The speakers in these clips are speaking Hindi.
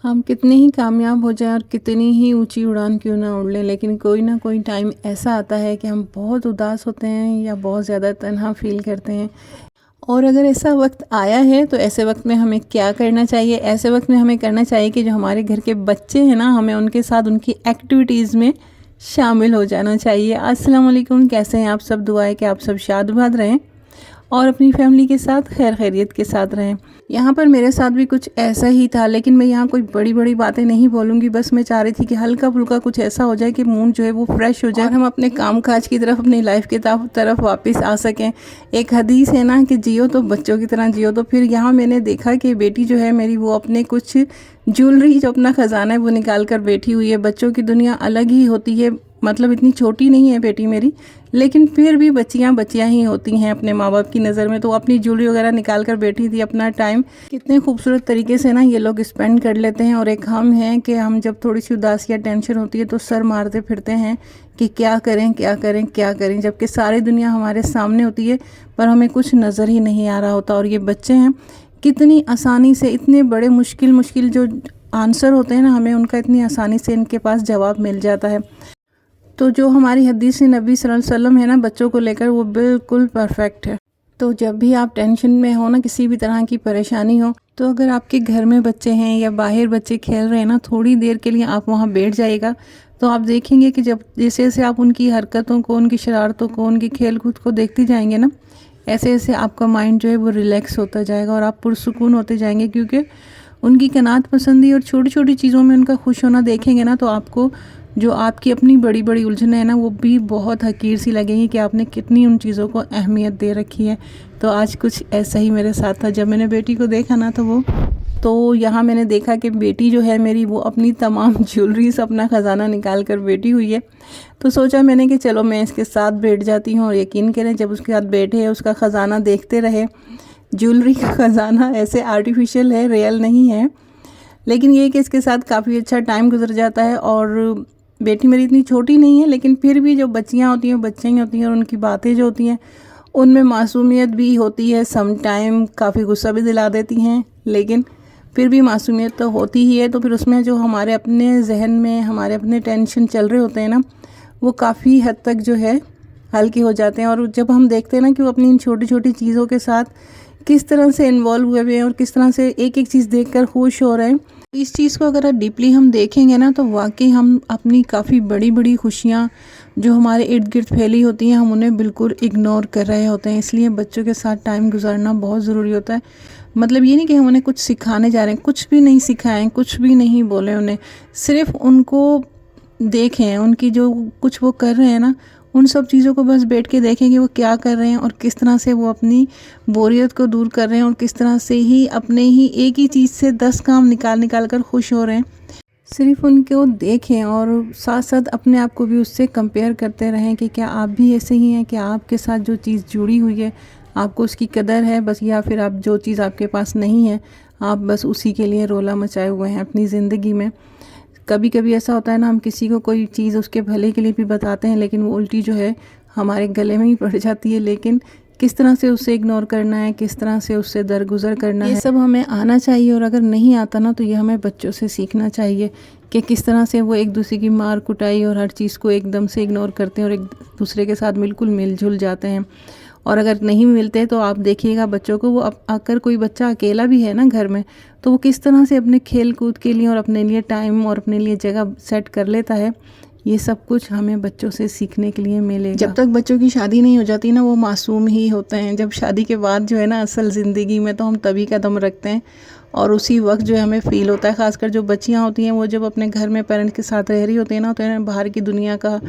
हम कितने ही कामयाब हो जाएं और कितनी ही ऊंची उड़ान क्यों ना उड़ लें, लेकिन कोई ना कोई टाइम ऐसा आता है कि हम बहुत उदास होते हैं या बहुत ज़्यादा तन्हा फील करते हैं। और अगर ऐसा वक्त आया है तो ऐसे वक्त में हमें क्या करना चाहिए? ऐसे वक्त में हमें करना चाहिए कि जो हमारे घर के बच्चे हैं ना, हमें उनके साथ उनकी एक्टिविटीज़ में शामिल हो जाना चाहिए। अस्सलाम वालेकुम, कैसे हैं आप सब? दुआ है कि आप सब शाद-बाद रहें और अपनी फैमिली के साथ खैर खैरियत के साथ रहें। यहाँ पर मेरे साथ भी कुछ ऐसा ही था, लेकिन मैं यहाँ कोई बड़ी बड़ी बातें नहीं बोलूँगी। बस मैं चाह रही थी कि हल्का फुल्का कुछ ऐसा हो जाए कि मूड जो है वो फ्रेश हो जाए और हम अपने काम काज की तरफ, अपनी लाइफ की तरफ वापस आ सकें। एक हदीस है ना कि जियो तो बच्चों की तरह जियो। तो फिर यहाँ मैंने देखा कि बेटी जो है मेरी, वो अपने कुछ ज्वेलरी, जो अपना ख़जाना है वो निकाल कर बैठी हुई है। बच्चों की दुनिया अलग ही होती है, मतलब इतनी छोटी नहीं है बेटी मेरी, लेकिन फिर भी बच्चियां बच्चियां ही होती हैं अपने माँ बाप की नज़र में। तो अपनी ज्वेलरी वगैरह निकाल कर बैठी थी। अपना टाइम कितने खूबसूरत तरीके से ना ये लोग स्पेंड कर लेते हैं। और एक हम हैं कि हम जब थोड़ी सी उदासी या टेंशन होती है तो सर मारते फिरते हैं कि क्या करें क्या करें क्या करें, जबकि सारी दुनिया हमारे सामने होती है पर हमें कुछ नज़र ही नहीं आ रहा होता। और ये बच्चे हैं, कितनी आसानी से इतने बड़े मुश्किल मुश्किल जो आंसर होते हैं ना, हमें उनका इतनी आसानी से इनके पास जवाब मिल जाता है। तो जो हमारी हदीस नबी सल्लल्लाहु अलैहि वसल्लम है ना बच्चों को लेकर, वो बिल्कुल परफेक्ट है। तो जब भी आप टेंशन में हो ना, किसी भी तरह की परेशानी हो, तो अगर आपके घर में बच्चे हैं या बाहर बच्चे खेल रहे हैं ना, थोड़ी देर के लिए आप वहाँ बैठ जाइएगा तो आप देखेंगे कि जब जैसे जैसे आप उनकी हरकतों को, उनकी शरारतों को, उनकी खेल कूद को देखते जाएंगे ना, ऐसे ऐसे आपका माइंड जो है वो रिलैक्स होता जाएगा और आप पुरसुकून होते जाएंगे। क्योंकि उनकी कनात पसंदी और छोटी छोटी चीज़ों में उनका खुश होना देखेंगे ना, तो आपको जो आपकी अपनी बड़ी बड़ी उलझनें हैं ना, वो भी बहुत हकीर सी लगेंगी कि आपने कितनी उन चीज़ों को अहमियत दे रखी है। तो आज कुछ ऐसा ही मेरे साथ था। जब मैंने बेटी को देखा ना, तो यहाँ मैंने देखा कि बेटी जो है मेरी, वो अपनी तमाम ज्वेलरी से अपना ख़जाना निकाल कर बैठी हुई है। तो सोचा मैंने कि चलो मैं इसके साथ बैठ जाती हूँ। और यकीन करें, जब उसके साथ बैठे, उसका ख़जाना देखते रहे। ज्वेलरी का ख़जाना ऐसे आर्टिफिशियल है, रियल नहीं है, लेकिन ये कि इसके साथ काफ़ी अच्छा टाइम गुजर जाता है। और बेटी मेरी इतनी छोटी नहीं है, लेकिन फिर भी जो बच्चियाँ होती हैं, बच्चे ही होती हैं, और उनकी बातें जो होती हैं उनमें मासूमियत भी होती है। सम टाइम काफ़ी गुस्सा भी दिला देती हैं, लेकिन फिर भी मासूमियत तो होती ही है। तो फिर उसमें जो हमारे अपने जहन में हमारे अपने टेंशन चल रहे होते हैं ना, वो काफ़ी हद तक जो है हल्के हो जाते हैं। और जब हम देखते हैं ना कि वो अपनी इन छोटी छोटी चीज़ों के साथ किस तरह से इन्वॉल्व हुए हुए हैं और किस तरह से एक एक चीज़ देखकर खुश हो रहे हैं, इस चीज़ को अगर डीपली हम देखेंगे ना, तो वाकई हम अपनी काफ़ी बड़ी बड़ी खुशियाँ जो हमारे इर्द गिर्द फैली होती हैं, हम उन्हें बिल्कुल इग्नोर कर रहे होते हैं। इसलिए बच्चों के साथ टाइम गुजारना बहुत ज़रूरी होता है। मतलब ये नहीं कि हम उन्हें कुछ सिखाने जा रहे हैं, कुछ भी नहीं सिखाएं, कुछ भी नहीं बोलें उन्हें, सिर्फ उनको देखें। उनकी जो कुछ वो कर रहे हैं ना, उन सब चीज़ों को बस बैठ के देखें कि वो क्या कर रहे हैं और किस तरह से वो अपनी बोरियत को दूर कर रहे हैं और किस तरह से ही अपने ही एक ही चीज़ से 10 काम निकाल निकाल कर खुश हो रहे हैं। सिर्फ उनको देखें और साथ साथ अपने आप को भी उससे कंपेयर करते रहें कि क्या आप भी ऐसे ही हैं, कि आपके साथ जो चीज़ जुड़ी हुई है आपको उसकी कदर है बस, या फिर आप जो चीज़ आपके पास नहीं है आप बस उसी के लिए रोला मचाए हुए हैं अपनी ज़िंदगी में। कभी कभी ऐसा होता है ना, हम किसी को कोई चीज़ उसके भले के लिए भी बताते हैं, लेकिन वो उल्टी जो है हमारे गले में ही पड़ जाती है। लेकिन किस तरह से उसे इग्नोर करना है, किस तरह से उससे दरगुजर करना है, ये सब हमें आना चाहिए। और अगर नहीं आता ना, तो ये हमें बच्चों से सीखना चाहिए कि किस तरह से वो एक दूसरे की मार कुटाई और हर चीज़ को एकदम से इग्नोर करते हैं और एक दूसरे के साथ बिल्कुल मिलजुल जाते हैं। और अगर नहीं मिलते तो आप देखिएगा बच्चों को, वो अगर कोई बच्चा अकेला भी है ना घर में, तो वो किस तरह से अपने खेल कूद के लिए और अपने लिए टाइम और अपने लिए जगह सेट कर लेता है। ये सब कुछ हमें बच्चों से सीखने के लिए मिलेगा। जब तक बच्चों की शादी नहीं हो जाती ना, वो मासूम ही होते हैं। जब शादी के बाद जो है ना, असल ज़िंदगी में तो हम तभी कदम रखते हैं और उसी वक्त जो है हमें फ़ील होता है। ख़ासकर जो बच्चियाँ होती हैं, वो जब अपने घर में पेरेंट्स के साथ रह रही होती हैं ना, तो इन्हें बाहर की दुनिया का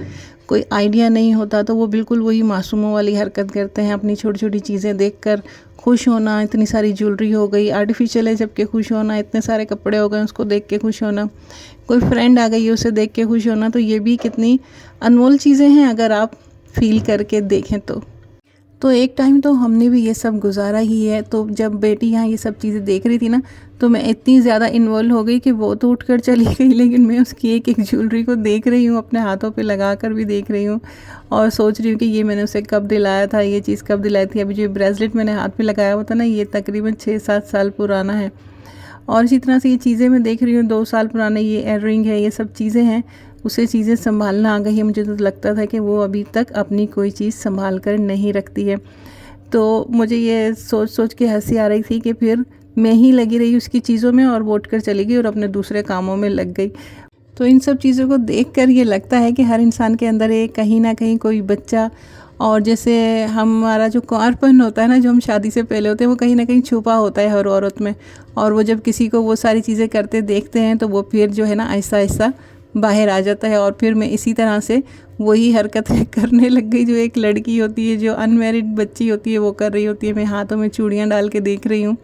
कोई आइडिया नहीं होता, तो वो बिल्कुल वही मासूमों वाली हरकत करते हैं। अपनी छोटी छोटी चीज़ें देखकर खुश होना, इतनी सारी ज्वेलरी हो गई आर्टिफिशियल है जबकि खुश होना, इतने सारे कपड़े हो गए उसको देख के खुश होना, कोई फ्रेंड आ गई है उसे देख के खुश होना। तो ये भी कितनी अनमोल चीज़ें हैं अगर आप फील करके देखें तो एक टाइम तो हमने भी ये सब गुजारा ही है। तो जब बेटी यहाँ ये सब चीज़ें देख रही थी ना, तो मैं इतनी ज़्यादा इन्वॉल्व हो गई कि वो तो उठकर चली गई, लेकिन मैं उसकी एक एक ज्वेलरी को देख रही हूँ, अपने हाथों पे लगा कर भी देख रही हूँ और सोच रही हूँ कि ये मैंने उसे कब दिलाया था, ये चीज़ कब दिलाई थी। अभी जो ब्रेसलेट मैंने हाथ पे लगाया हुआ था ना, ये तकरीबन 6-7 साल पुराना है। और इसी तरह से ये चीज़ें मैं देख रही हूँ, 2 साल पुराने ये ईयर रिंग है, ये सब चीज़ें हैं, उसे चीज़ें संभालना आ गई है। मुझे तो लगता था कि वो अभी तक अपनी कोई चीज़ संभाल कर नहीं रखती है। तो मुझे ये सोच सोच के हंसी आ रही थी कि फिर मैं ही लगी रही उसकी चीज़ों में और वो उठ कर चली गई और अपने दूसरे कामों में लग गई। तो इन सब चीज़ों को देख कर ये लगता है कि हर इंसान के अंदर एक कहीं ना कहीं कोई बच्चा, और जैसे हमारा जो कुंवारपन होता है ना, जो हम शादी से पहले होते हैं, वो कहीं ना कहीं छुपा होता है हर औरत में। और वो जब किसी को वो सारी चीज़ें करते देखते हैं तो वो फिर जो है ना आहिस्ता आहिस्ता बाहर आ जाता है। और फिर मैं इसी तरह से वही हरकतें करने लग गई जो एक लड़की होती है, जो अनमैरिड बच्ची होती है, वो कर रही होती है। मैं हाथों में चूड़ियाँ डाल के देख रही हूँ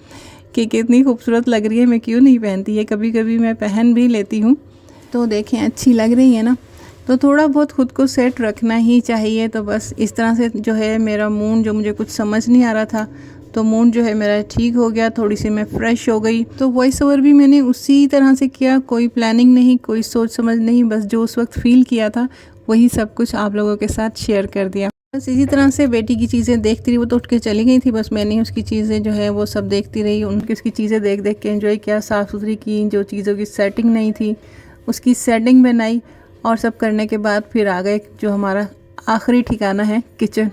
कि कितनी खूबसूरत लग रही है, मैं क्यों नहीं पहनती है। कभी कभी मैं पहन भी लेती हूँ, तो देखें अच्छी लग रही है ना। तो थोड़ा बहुत ख़ुद को सेट रखना ही चाहिए। तो बस इस तरह से जो है मेरा मूड, जो मुझे कुछ समझ नहीं आ रहा था, तो मूड जो है मेरा ठीक हो गया, थोड़ी सी मैं फ़्रेश हो गई। तो वॉइस ओवर भी मैंने उसी तरह से किया, कोई प्लानिंग नहीं, कोई सोच समझ नहीं, बस जो उस वक्त फ़ील किया था वही सब कुछ आप लोगों के साथ शेयर कर दिया। बस इसी तरह से बेटी की चीज़ें देखती रही, वो तो उठ के चली गई थी, बस मैंने उसकी चीज़ें जो है वो सब देखती रही, उनकी उसकी चीज़ें देख देख के एंजॉय किया, साफ़ सुथरी की, जो चीज़ों की सेटिंग नहीं थी उसकी सेटिंग बनाई। और सब करने के बाद फिर आ गए जो हमारा आखिरी ठिकाना है, किचन।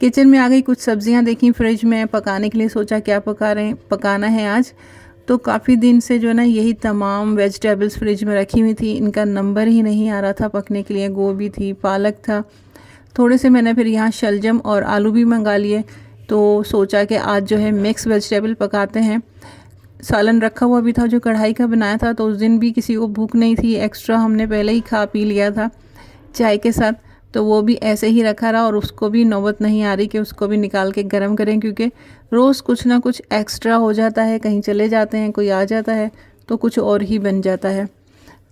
किचन में आ गई, कुछ सब्जियां देखी फ्रिज में पकाने के लिए, सोचा क्या पकाना है आज। तो काफ़ी दिन से जो है ना यही तमाम वेजिटेबल्स फ्रिज में रखी हुई थी, इनका नंबर ही नहीं आ रहा था पकने के लिए। गोभी थी, पालक था, थोड़े से मैंने फिर यहाँ शलजम और आलू भी मंगा लिए। तो सोचा कि आज जो है मिक्स वेजिटेबल पकाते हैं। सालन रखा हुआ भी था जो कढ़ाई का बनाया था, तो उस दिन भी किसी को भूख नहीं थी, एक्स्ट्रा हमने पहले ही खा पी लिया था चाय के साथ, तो वो भी ऐसे ही रखा रहा। और उसको भी नौबत नहीं आ रही कि उसको भी निकाल के गर्म करें, क्योंकि रोज़ कुछ ना कुछ एक्स्ट्रा हो जाता है, कहीं चले जाते हैं, कोई आ जाता है, तो कुछ और ही बन जाता है।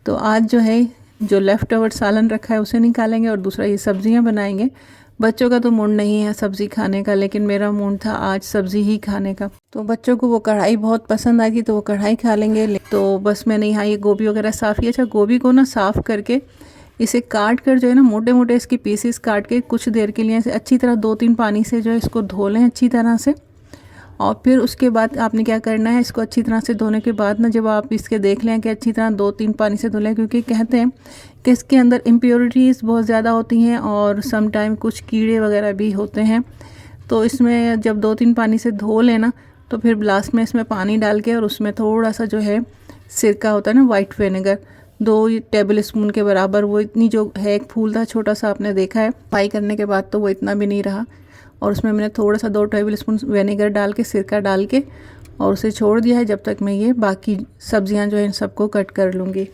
तो आज जो है जो लेफ़्ट ओवर सालन रखा है उसे निकालेंगे और दूसरा ये सब्ज़ियाँ बनाएंगे। बच्चों का तो मूड नहीं है सब्ज़ी खाने का, लेकिन मेरा मूड था आज सब्ज़ी ही खाने का। तो बच्चों को वो कढ़ाई बहुत पसंद आई थी, तो वो कढ़ाई खा लेंगे। तो बस मैंने यहाँ ये गोभी वगैरह साफ़ किया। अच्छा, गोभी को ना साफ़ करके इसे काट कर जो है ना मोटे मोटे इसके पीसेस काट के कुछ देर के लिए अच्छी तरह 2-3 पानी से जो है इसको धो लें अच्छी तरह से। और फिर उसके बाद आपने क्या करना है, इसको अच्छी तरह से धोने के बाद ना, जब आप इसके देख लें कि अच्छी तरह 2-3 पानी से धो लें, क्योंकि कहते हैं कि इसके अंदर इम्प्योरिटीज़ बहुत ज़्यादा होती हैं और सम टाइम कुछ कीड़े वगैरह भी होते हैं। तो इसमें जब 2-3 पानी से धो लेना, तो फिर लास्ट में इसमें पानी डाल के और उसमें थोड़ा सा जो है सिरका होता है ना, वाइट विनेगर, 2 टेबल स्पून के बराबर, वो इतनी जो है, एक फूल था छोटा सा, आपने देखा है फ्राई करने के बाद तो वो इतना भी नहीं रहा। और उसमें मैंने थोड़ा सा 2 टेबल स्पून विनेगर डाल के, सिरका डाल के, और उसे छोड़ दिया है जब तक मैं ये बाकी सब्जियां जो है इन सबको कट कर लूँगी।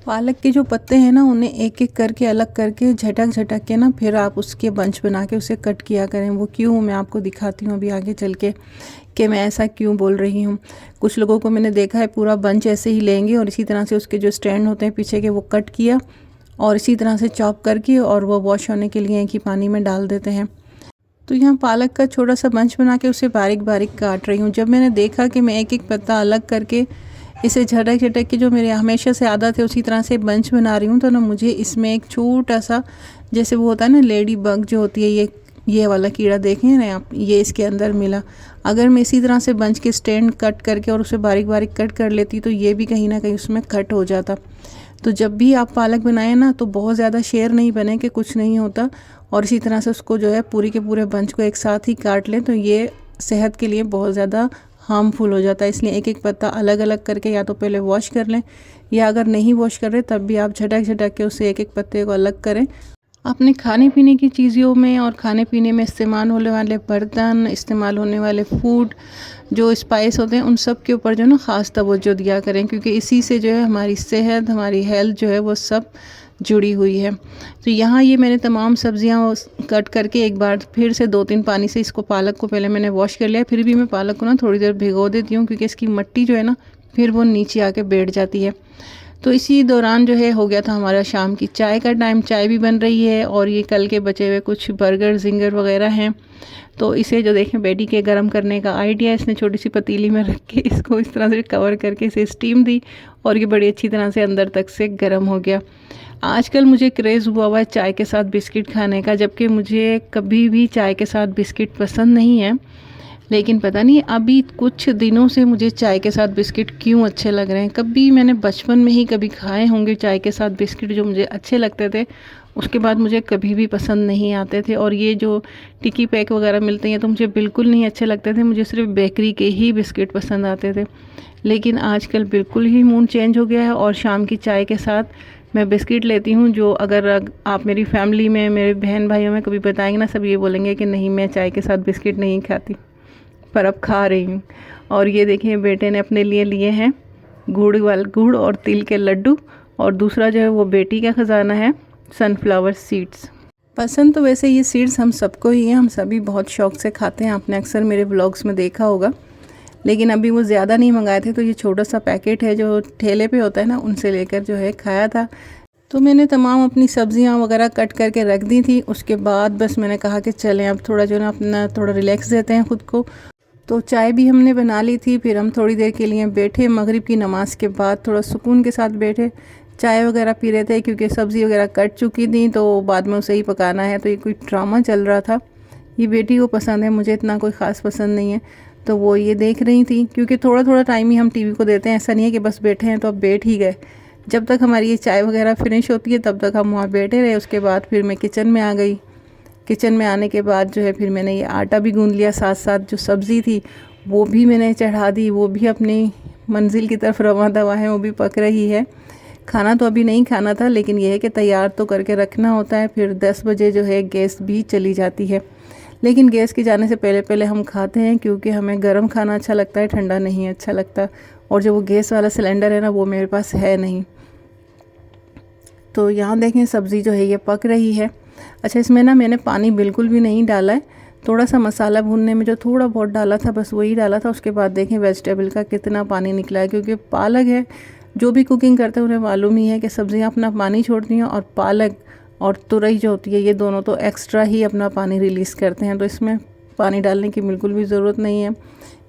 पालक के जो पत्ते हैं ना, उन्हें एक एक करके अलग करके झटक झटक के ना फिर आप उसके बंच बना के उसे कट किया करें। वो क्यों, मैं आपको दिखाती हूँ अभी आगे चल के कि मैं ऐसा क्यों बोल रही हूँ। कुछ लोगों को मैंने देखा है पूरा बंच ऐसे ही लेंगे और इसी तरह से उसके जो स्टैंड होते हैं पीछे के, वो कट किया और इसी तरह से चॉप करके और वो वॉश होने के लिए एक ही पानी में डाल देते हैं। तो यहाँ पालक का छोटा सा बंच बना के उसे बारीक बारीक काट रही हूँ। जब मैंने देखा कि मैं एक एक पत्ता अलग करके इसे झटक झटक के, जो मेरे हमेशा से आदत है उसी तरह से बंच बना रही हूँ, तो ना मुझे इसमें एक छोटा सा, जैसे वो होता है ना लेडी बग जो होती है, ये वाला कीड़ा देखें ना आप, ये इसके अंदर मिला। अगर मैं इसी तरह से बंच के स्टैंड कट करके और उसे बारीक बारीक कट कर लेती तो ये भी कहीं ना कहीं उसमें कट हो जाता। तो जब भी आप पालक बनाएं ना, तो बहुत ज़्यादा शेयर नहीं बने कि कुछ नहीं होता, और इसी तरह से उसको जो है पूरी के पूरे बंच को एक साथ ही काट लें, तो ये सेहत के लिए बहुत ज़्यादा हार्मफुल हो जाता है। इसलिए एक एक पत्ता अलग अलग करके या तो पहले वॉश कर लें, या अगर नहीं वॉश कर रहे तब भी आप झटक झटक के उससे एक एक पत्ते को अलग करें। अपने खाने पीने की चीज़ों में और खाने पीने में इस्तेमाल होने वाले बर्तन, इस्तेमाल होने वाले फूड, जो स्पाइस होते हैं, उन सब के ऊपर जो है ना ख़ास तवज्जो दिया करें, क्योंकि इसी से जो है हमारी सेहत, हमारी हेल्थ जो है वो सब जुड़ी हुई है। तो यहाँ ये मैंने तमाम सब्जियाँ कट करके एक बार फिर से 2-3 पानी से इसको, पालक को पहले मैंने वॉश कर लिया, फिर भी मैं पालक को ना थोड़ी देर भिगो देती हूँ, क्योंकि इसकी मिट्टी जो है ना फिर वो नीचे आके बैठ जाती है। तो इसी दौरान जो है हो गया था हमारा शाम की चाय का टाइम। चाय भी बन रही है और ये कल के बचे हुए कुछ बर्गर जिंगर वगैरह हैं, तो इसे जो देखें बेटी के गर्म करने का आइडिया, इसने छोटी सी पतीली में रख के इसको इस तरह से कवर करके इसे स्टीम दी और ये बड़ी अच्छी तरह से अंदर तक से गर्म हो गया। आजकल मुझे क्रेज़ हुआ है चाय के साथ बिस्किट खाने का, जबकि मुझे कभी भी चाय के साथ बिस्किट पसंद नहीं है। लेकिन पता नहीं अभी कुछ दिनों से मुझे चाय के साथ बिस्किट क्यों अच्छे लग रहे हैं। कभी मैंने बचपन में ही कभी खाए होंगे चाय के साथ बिस्किट जो मुझे अच्छे लगते थे, उसके बाद मुझे कभी भी पसंद नहीं आते थे। और ये जो टिक्की पैक वगैरह मिलते हैं तो मुझे बिल्कुल नहीं अच्छे लगते थे, मुझे सिर्फ बेकरी के ही बिस्किट पसंद आते थे। लेकिन आजकल बिल्कुल ही मूड चेंज हो गया है और शाम की चाय के साथ मैं बिस्किट लेती हूँ। जो अगर आप मेरी फैमिली में, मेरे बहन भाइयों में कभी बताएंगे ना, सब ये बोलेंगे कि नहीं मैं चाय के साथ बिस्किट नहीं खाती, पर अब खा रही हूँ। और ये देखिए बेटे ने अपने लिए लिए हैं गुड़ और तिल के लड्डू, और दूसरा जो है वो बेटी का ख़जाना है सनफ्लावर सीड्स। पसंद तो वैसे ये सीड्स हम सबको ही है, हम सभी बहुत शौक़ से खाते हैं, आपने अक्सर मेरे व्लॉग्स में देखा होगा। लेकिन अभी वो ज़्यादा नहीं मंगाए थे तो ये छोटा सा पैकेट है जो ठेले पे होता है ना, उनसे लेकर जो है खाया था। तो मैंने तमाम अपनी सब्जियां वगैरह कट करके रख दी थी। उसके बाद बस मैंने कहा कि चलें अब थोड़ा जो ना अपना थोड़ा रिलैक्स देते हैं ख़ुद को। तो चाय भी हमने बना ली थी, फिर हम थोड़ी देर के लिए बैठे, मगरिब की नमाज़ के बाद थोड़ा सुकून के साथ बैठे, चाय वगैरह पी रहे थे क्योंकि सब्ज़ी वगैरह कट चुकी थी तो बाद में उसे ही पकाना है। तो ये कोई ड्रामा चल रहा था, ये बेटी को पसंद है, मुझे इतना कोई ख़ास पसंद नहीं है, तो वो ये देख रही थी। क्योंकि थोड़ा थोड़ा टाइम ही हम टीवी को देते हैं, ऐसा नहीं है कि बस बैठे हैं तो अब बैठ ही गए। जब तक हमारी ये चाय वगैरह फिनिश होती है तब तक हम वहाँ बैठे रहे। उसके बाद फिर मैं किचन में आ गई। किचन में आने के बाद जो है फिर मैंने ये आटा भी गूँध लिया, साथ साथ जो सब्ज़ी थी वो भी मैंने चढ़ा दी, वो भी अपनी मंजिल की तरफ रवां दवा है, वो भी पक रही है। खाना तो अभी नहीं खाना था, लेकिन यह है कि तैयार तो करके रखना होता है। फिर 10 बजे जो है गैस भी चली जाती है, लेकिन गैस के जाने से पहले पहले हम खाते हैं क्योंकि हमें गर्म खाना अच्छा लगता है, ठंडा नहीं अच्छा लगता। और जो वो गैस वाला सिलेंडर है ना, वो मेरे पास है नहीं। तो यहाँ देखें सब्ज़ी जो है ये पक रही है। अच्छा, इसमें ना मैंने पानी बिल्कुल भी नहीं डाला है, थोड़ा सा मसाला भूनने में जो थोड़ा बहुत डाला था बस वही डाला था। उसके बाद देखें वेजिटेबल का कितना पानी निकला है, क्योंकि पालक है, जो भी कुकिंग करते हैं उन्हें मालूम ही है कि सब्ज़ियाँ अपना पानी छोड़ती हैं और पालक और तुरई जो होती है ये दोनों तो एक्स्ट्रा ही अपना पानी रिलीज़ करते हैं। तो इसमें पानी डालने की बिल्कुल भी ज़रूरत नहीं है,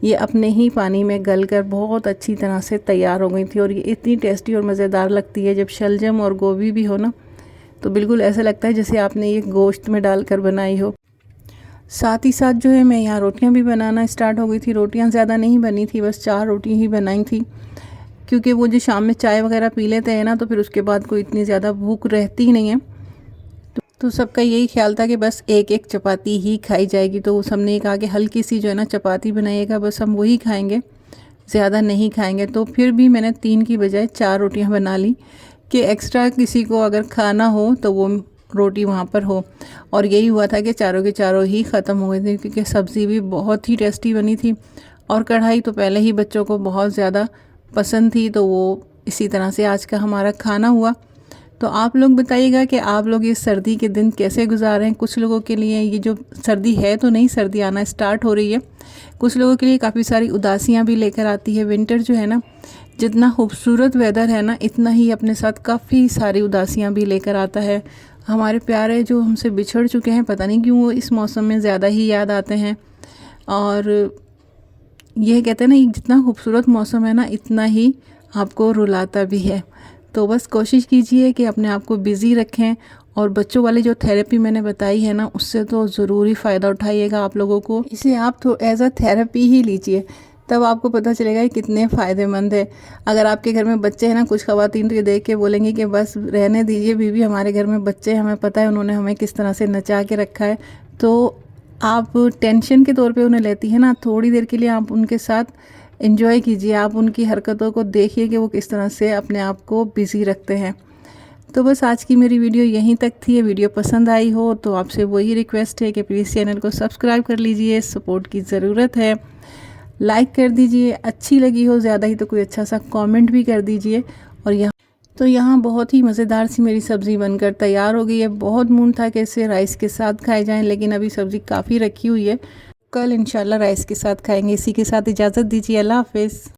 ये अपने ही पानी में गलकर बहुत अच्छी तरह से तैयार हो गई थी। और ये इतनी टेस्टी और मज़ेदार लगती है, जब शलजम और गोभी भी हो ना तो बिल्कुल ऐसा लगता है जैसे आपने ये गोश्त में डालकर बनाई हो। साथ ही साथ जो है मैं यहाँ रोटियाँ भी बनाना स्टार्ट हो गई थी। रोटियाँ ज़्यादा नहीं बनी थी, बस 4 रोटी ही बनाई थी, क्योंकि वो जो शाम में चाय वगैरह पी लेते हैं ना तो फिर उसके बाद कोई इतनी ज़्यादा भूख रहती ही नहीं है। तो सबका यही ख्याल था कि बस एक एक चपाती ही खाई जाएगी। तो सबने कहा कि हल्की सी जो है ना चपाती बनाइएगा, बस हम वही खाएंगे, ज़्यादा नहीं खाएंगे। तो फिर भी मैंने 3 की बजाय 4 रोटियां बना ली कि एक्स्ट्रा किसी को अगर खाना हो तो वो रोटी वहाँ पर हो। और यही हुआ था कि चारों के चारों ही ख़त्म हो गए थे, क्योंकि सब्ज़ी भी बहुत ही टेस्टी बनी थी और कढ़ाई तो पहले ही बच्चों को बहुत ज़्यादा पसंद थी। तो वो इसी तरह से आज का हमारा खाना हुआ। तो आप लोग बताइएगा कि आप लोग ये सर्दी के दिन कैसे गुजारें। कुछ लोगों के लिए ये जो सर्दी है तो नहीं, सर्दी आना स्टार्ट हो रही है, कुछ लोगों के लिए काफ़ी सारी उदासियाँ भी लेकर आती है। विंटर जो है ना, जितना खूबसूरत वेदर है ना, इतना ही अपने साथ काफ़ी सारी उदासियाँ भी लेकर आता है। हमारे प्यारे जो हमसे बिछड़ चुके हैं, पता नहीं क्यों वो इस मौसम में ज़्यादा ही याद आते हैं। और यह कहते हैं ना, जितना खूबसूरत मौसम है ना, इतना ही आपको रुलाता भी है। तो बस कोशिश कीजिए कि अपने आप को बिज़ी रखें। और बच्चों वाली जो थेरेपी मैंने बताई है ना, उससे तो ज़रूर ही फ़ायदा उठाइएगा आप लोगों को। इसे आप तो एज अ थेरेपी ही लीजिए, तब आपको पता चलेगा कि कितने फ़ायदेमंद है। अगर आपके घर में बच्चे हैं ना, कुछ ख़वातीन तो ये देख के बोलेंगी कि बस रहने दीजिए बीवी, हमारे घर में बच्चे, हमें पता है उन्होंने हमें किस तरह से नचा के रखा है। तो आप टेंशन के तौर पे उन्हें लेती हैं ना, थोड़ी देर के लिए आप उनके साथ एंजॉय कीजिए, आप उनकी हरकतों को देखिए कि वो किस तरह से अपने आप को बिज़ी रखते हैं। तो बस आज की मेरी वीडियो यहीं तक थी। वीडियो पसंद आई हो तो आपसे वही रिक्वेस्ट है कि प्लीज़ चैनल को सब्सक्राइब कर लीजिए, सपोर्ट की ज़रूरत है। लाइक कर दीजिए, अच्छी लगी हो ज़्यादा ही तो कोई अच्छा सा कमेंट भी कर दीजिए। और यहाँ बहुत ही मज़ेदार सी मेरी सब्ज़ी बनकर तैयार हो गई है। बहुत मूड था कि इसे राइस के साथ खाए जाएं, लेकिन अभी सब्ज़ी काफ़ी रखी हुई है, कल इंशाल्लाह राइस के साथ खाएंगे। इसी के साथ इजाज़त दीजिए, अल्लाह हाफ़िज़।